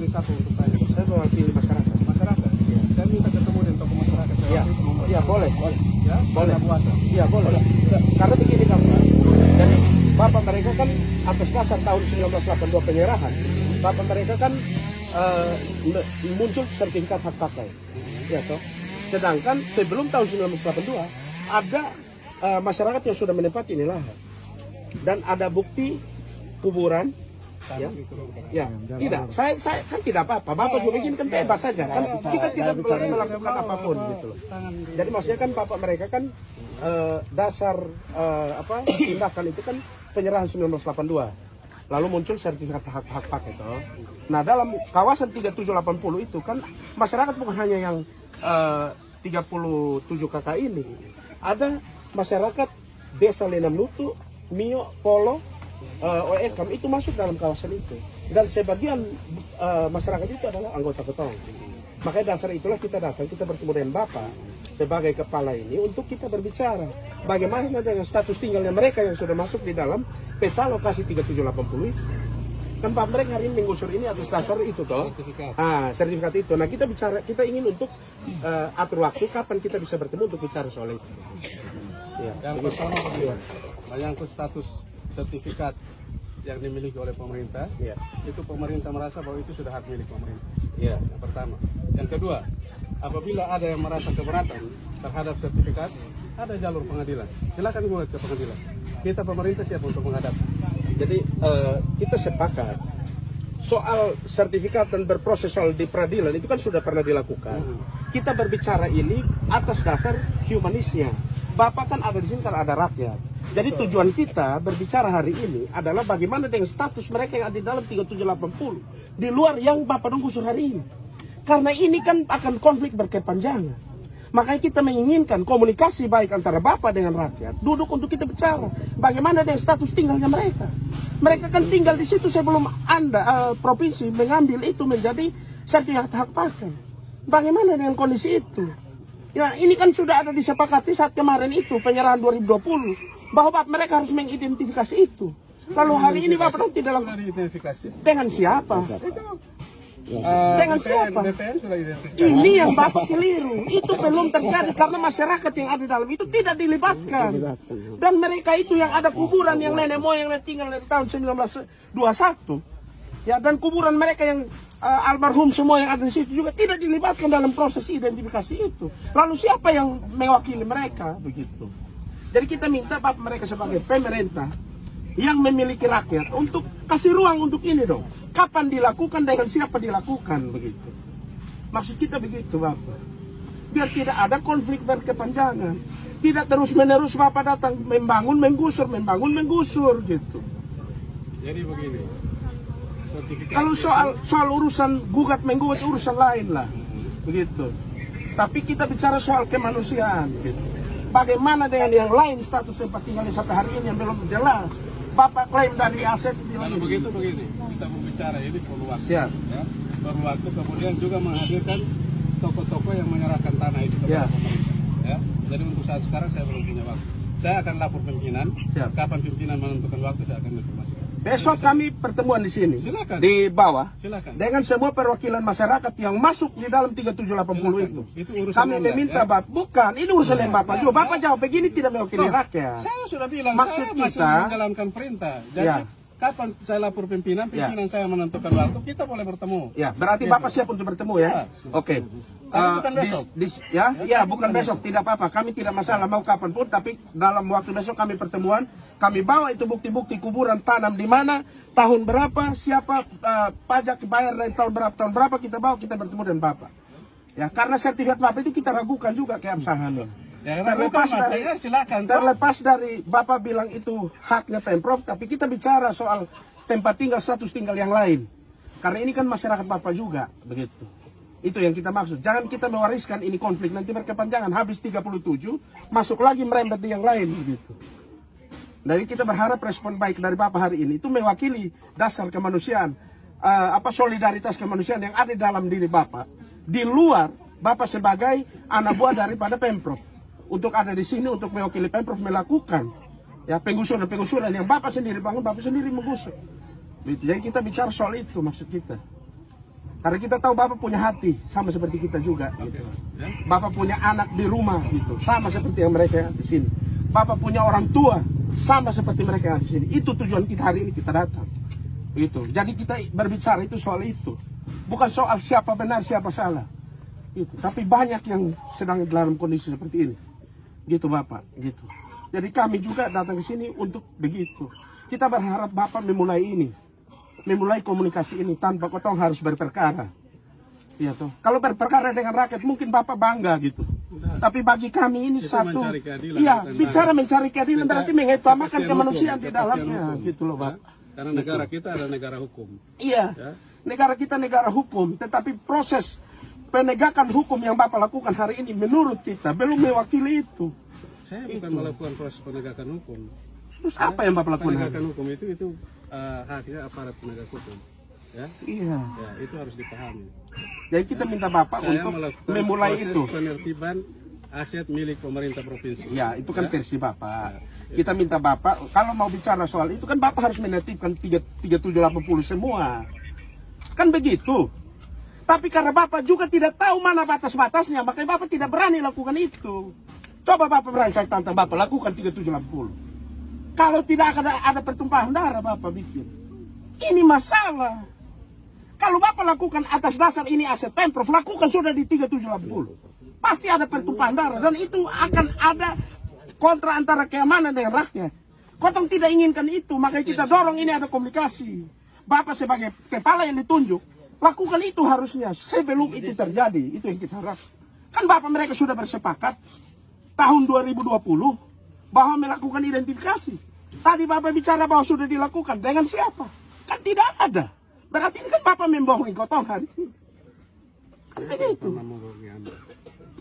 satu untuk tanya. Saya mewakili masyarakat. Masyarakat. Iya. Saya minta ketemu dengan tokoh masyarakat. Iya, iya boleh. Ya, Boleh. puasa. Iya boleh. Karena begini kan Pak. Jadi bapak mereka kan atas dasar tahun 1982 penyerahan, bapak mereka kan muncul sertifikat hak pakai, ya toh. Sedangkan sebelum tahun 1982 ada masyarakat yang sudah menempati ini lahan dan ada bukti kuburan. Ya, ya, tidak. Saya kan tidak apa-apa. Bapak juga begini kan bebas saja. Kan kita tidak boleh melakukan apapun gitu loh. Jadi maksudnya kan bapak mereka kan dasar tindakan itu kan penyerahan 1982. Lalu muncul sertifikat hak pakai toh. Nah, dalam kawasan 3780 itu kan masyarakat bukan hanya yang 37 KK ini. Ada masyarakat Desa Lenam Nutu, Mio, Polo, OEKAM itu masuk dalam kawasan itu, dan sebagian masyarakat itu adalah anggota Ketong. Makanya dasar itulah kita datang, kita bertemu dengan Bapak sebagai kepala ini untuk kita berbicara bagaimana dengan status tinggalnya mereka yang sudah masuk di dalam peta lokasi 3780 itu. Kan Pak mereka hari ini menggusur ini atas dasar itu toh, sertifikat itu. Nah kita bicara, kita ingin untuk atur waktu kapan kita bisa bertemu untuk bicara soal itu. Ya, yang pertama begini, menyangkut status sertifikat yang dimiliki oleh pemerintah, ya. Itu pemerintah merasa bahwa itu sudah hak milik pemerintah. Ya. Yang pertama. Yang kedua, apabila ada yang merasa keberatan terhadap sertifikat, ada jalur pengadilan. Silakan gugat ke pengadilan. Kita pemerintah siap untuk menghadapi. Jadi kita sepakat soal sertifikat dan berproses soal di peradilan itu kan sudah pernah dilakukan. Kita berbicara ini atas dasar humanisnya. Bapak kan ada di sini karena ada rakyat. Jadi tujuan kita berbicara hari ini adalah bagaimana dengan status mereka yang ada di dalam 3780 di luar yang Bapak gusur hari ini. Karena ini kan akan konflik berkepanjangan. Makanya kita menginginkan komunikasi baik antara Bapak dengan rakyat, duduk untuk kita bicara bagaimana dengan status tinggalnya mereka. Mereka kan tinggal di situ sebelum Anda provinsi mengambil itu menjadi sertifikat hak pakai. Bagaimana dengan kondisi itu? Ya, ini kan sudah ada disepakati saat kemarin itu penyerahan 2020 bahwa mereka harus mengidentifikasi itu. Lalu hari ini Bapak tidak sudah diidentifikasi. dengan siapa? Dengan siapa? BPN sudah identifikasi. Ini yang Bapak keliru. Itu belum terjadi karena masyarakat yang ada dalam itu tidak dilibatkan. Dan mereka itu yang ada kuburan yang nenek moyang yang tinggal dari tahun 1921. Ya, dan kuburan mereka yang almarhum semua yang ada di situ juga tidak dilibatkan dalam proses identifikasi itu. Lalu siapa yang mewakili mereka begitu? Jadi kita minta Bapak mereka sebagai pemerintah yang memiliki rakyat untuk kasih ruang untuk ini dong. Kapan dilakukan, dengan siapa dilakukan begitu. Maksud kita begitu Bapak. Biar tidak ada konflik berkepanjangan. Tidak terus-menerus Bapak datang membangun, menggusur gitu. Jadi begini. Kalau soal urusan gugat-menggugat urusan lain lah. Begitu. Tapi kita bicara soal kemanusiaan gitu. Bagaimana dengan yang lain status tempat tinggalnya sampai hari ini yang belum jelas. Bapak klaim dari aset. Kalau begitu begini, kita berbicara ini perlu waktu. Siap. Ya, perlu waktu, kemudian juga menghadirkan tokoh-tokoh yang menyerahkan tanah itu kepada pemerintah. Ya, jadi untuk saat sekarang saya belum punya waktu. Saya akan lapor pimpinan. Siap. Kapan pimpinan menentukan waktu saya akan informasikan. Besok kami pertemuan di sini. Silakan. Di bawah. Silakan. Dengan semua perwakilan masyarakat yang masuk di dalam 3780 itu. Itu urusan Kami Anda, meminta ya? Bapak, bukan, ini urusan yang Bapak juga. Bapak jawab begini tidak mewakili rakyat. Saya sudah bilang, Maksud saya masih kita- menjalankan perintah. Jadi Ya. kapan saya lapor pimpinan saya menentukan waktu, kita boleh bertemu. Ya, berarti Bapak siap untuk bertemu ya? Ya. Oke. Tapi bukan besok. Ya, bukan besok, tidak apa-apa. Kami tidak masalah mau kapan pun, tapi dalam waktu besok kami pertemuan, kami bawa itu bukti-bukti kuburan tanam di mana, tahun berapa, siapa pajak bayar dari tahun berapa kita bawa, kita bertemu dengan Bapak. Ya, karena sertifikat Bapak itu kita ragukan juga keabsahannya. Ya, silakan. Terlepas dari Bapak bilang itu haknya Pemprov, tapi kita bicara soal tempat tinggal, status tinggal yang lain. Karena ini kan masyarakat Bapak juga, begitu. Itu yang kita maksud. Jangan kita mewariskan ini konflik nanti berkepanjangan, habis 37, masuk lagi merembet di yang lain, begitu. Jadi kita berharap respon baik dari Bapak hari ini itu mewakili dasar kemanusiaan, solidaritas kemanusiaan yang ada dalam diri Bapak. Di luar Bapak sebagai anak buah daripada Pemprov. Untuk ada di sini untuk mewakili Pemprov melakukan ya penggusuran yang Bapak sendiri bangun, Bapak sendiri menggusur. Jadi kita bicara soal itu maksud kita. Karena kita tahu Bapak punya hati sama seperti kita juga. Oke. Ya. Bapak punya anak di rumah gitu, sama seperti yang mereka yang di sini. Bapak punya orang tua sama seperti mereka yang di sini. Itu tujuan kita hari ini kita datang. Gitu. Jadi kita berbicara itu soal itu. Bukan soal siapa benar, siapa salah. Gitu. Tapi banyak yang sedang dalam kondisi seperti ini. Gitu Bapak, gitu. Jadi kami juga datang ke sini untuk begitu. Kita berharap Bapak memulai ini. Memulai komunikasi ini tanpa kotong harus berperkara. Iya toh. Kalau berperkara dengan rakyat mungkin Bapak bangga gitu. Tapi bagi kami ini Itu satu, mencari keadilan, iya, tentang- bicara mencari keadilan berarti mengutamakan kepastian kemanusiaan hukum, di dalamnya, kepastian hukum. gitu loh, Pak. Ya. Karena negara kita adalah negara hukum. Iya, Ya. negara kita negara hukum, tetapi proses penegakan hukum yang Bapak lakukan hari ini menurut kita belum mewakili itu. Saya bukan melakukan proses penegakan hukum. Terus apa yang Bapak lakukan? Penegakan hukum itu haknya aparat penegak hukum. Ya. Iya, Ya, itu harus dipahami. jadi kita minta Bapak Saya untuk melakukan memulai proses itu. penertiban aset milik pemerintah provinsi. Ya, itu kan versi Bapak. Kita minta Bapak, kalau mau bicara soal itu kan Bapak harus menertibkan 3780 semua. Kan begitu. Tapi karena Bapak juga tidak tahu mana batas-batasnya, makanya Bapak tidak berani lakukan itu. Coba Bapak berani, saya tantang Bapak, lakukan 3780. Kalau tidak ada pertumpahan darah, Bapak bikin. Ini masalah. Kalau Bapak lakukan atas dasar ini aset Pemprov, lakukan sudah di 3780. Pasti ada pertumpahan darah dan itu akan ada kontra antara keamanan dengan rakyat. Kotong tidak inginkan itu, makanya kita dorong ini ada komunikasi. Bapak sebagai kepala yang ditunjuk, lakukan itu harusnya sebelum itu terjadi. Itu yang kita harap. Kan Bapak mereka sudah bersepakat tahun 2020 bahwa melakukan identifikasi. Tadi Bapak bicara bahwa sudah dilakukan dengan siapa? Kan tidak ada. Berarti ini kan Bapak membohongi kotong hari ini. Kan begitu. Pernah membohongi Anda.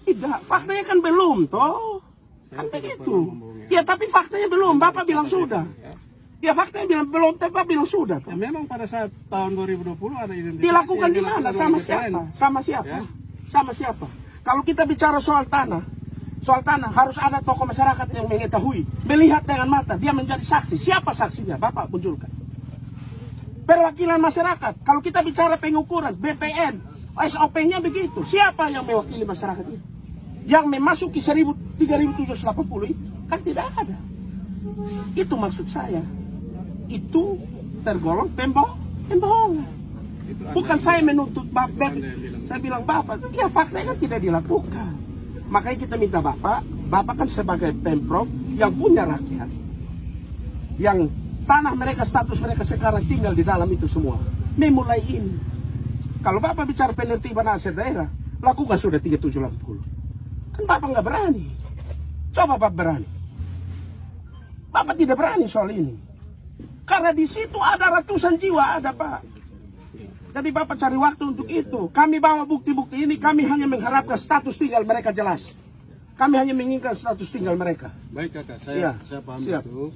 Tidak, faktanya kan belum toh. Kan Saya tidak begitu. pernah membohongi Ya tapi faktanya belum, Bapak bilang sudah. Ya. Ya faktanya bilang belum, tapi Bapak bilang sudah toh. Ya, memang pada saat tahun 2020 ada identifikasi. Dilakukan yang di mana? dilakukan Sama oleh siapa? BPN. Sama siapa? Ya. Sama siapa? Kalau kita bicara soal tanah harus ada tokoh masyarakat yang mengetahui, melihat dengan mata, dia menjadi saksi. Siapa saksinya? Bapak munculkan. Perwakilan masyarakat. Kalau kita bicara pengukuran, BPN, SOP-nya begitu. Siapa yang mewakili masyarakat itu? Yang memasuki 3.780 itu kan tidak ada. Itu maksud saya. Itu tergolong pembohongan. Itu Anda Bukan yang saya bilang. menuntut Bapak. Anda yang bilang. Saya bilang Bapak, ya faktanya kan tidak dilakukan. Makanya kita minta Bapak kan sebagai Pemprov yang punya rakyat. Yang tanah mereka, status mereka sekarang tinggal di dalam itu semua. Memulai ini. Kalau Bapak bicara penertiban aset daerah, lakukan sudah 3780. Kan Bapak nggak berani. Coba Bapak berani. Bapak tidak berani soal ini. Karena di situ ada ratusan jiwa, ada Pak. Jadi Bapak cari waktu untuk itu. Kami bawa bukti-bukti ini, kami hanya mengharapkan status tinggal mereka jelas. Kami hanya menginginkan status tinggal mereka. Baik kakak, Iya, saya paham siap. itu.